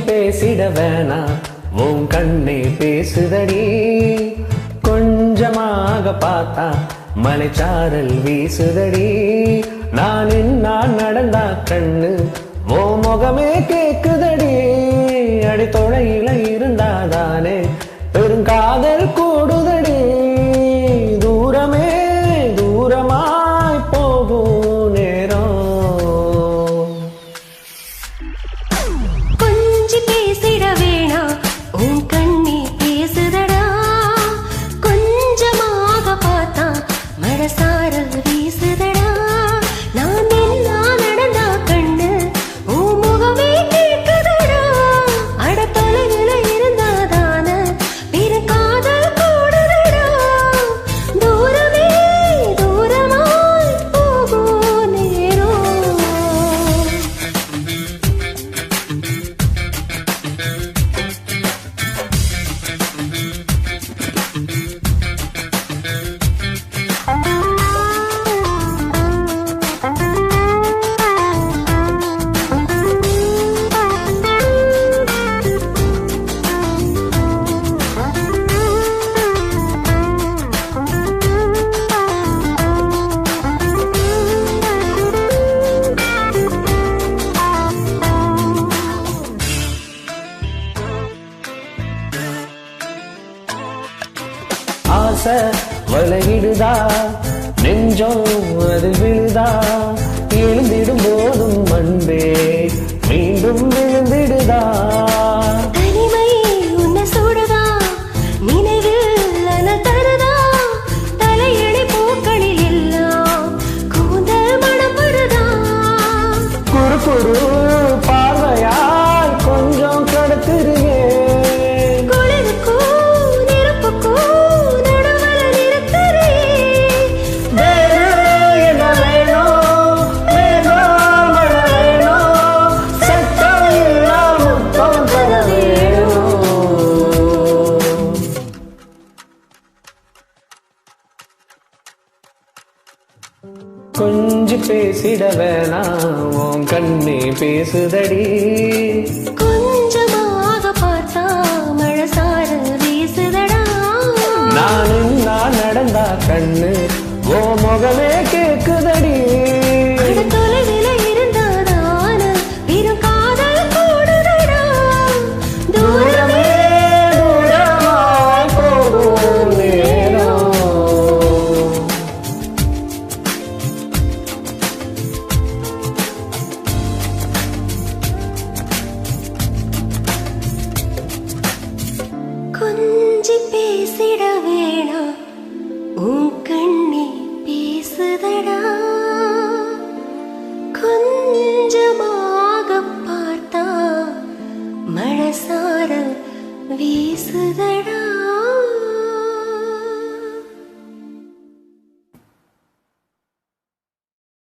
பேசிட வேணா உன் கண்ணே பேசுதடி கொஞ்சமாக பார்த்தா மலைச்சாரல் வீசுதடி நான் நடந்தா கண்ணு ஓ முகமே கேக்குதடி அடி தொலையில இருந்தாதானே பெருங்காதல் கூடுதடி தூரமே தூரமாய் போகும் நேரம் கொஞ்சி பேசிட வேணா உன் கண்ணி பேசுதடா கொஞ்சமாக பார்த்தா மனசாரல் வீசுதடா நான் எல்லாம் நடந்தா கண்ணு உன் முகமே கேட்குதடா அட தொலைவில் இருந்தாதான பிற காதல் கூடுதடா தூரமே தூரமாய் போகும் நேரம் ஆசை வலையிடுதா நெஞ்சம் அது விழுதா எழுந்திடும் போதும் அன்பே மீண்டும் விழுந்திடுதா தனிமை உன்னை சூடுதா நினைவில் அனல் தருதா தலையணை பூக்களில் எல்லாம் கூந்தல் மனம் வருதா குறு குறு பார்வையால் கொஞ்சம் கடத்துறியே குளிருக்கும் நெருப்புக்கும் நடுவுல நிறுத்துறே வேறு என்ன வேணும் வேணும் மழை வேணும் சத்தம் இல்லா முத்தம் தர வேணும் கொஞ்சி பேசிட வேணா உன் கண்ணே பேசுதடி கொஞ்சமாக பார்த்தா மழசாரல் வீசுதடா நான் நடந்தா கண்ணு ஓ முகமே கேக்குதடி அட தொலைவில் இருந்தாதான வெறும் காதல் கூடுதடா தூரமே தூரமாய் போகும் நேரம் கொஞ்சி பேசிட வேணா உன்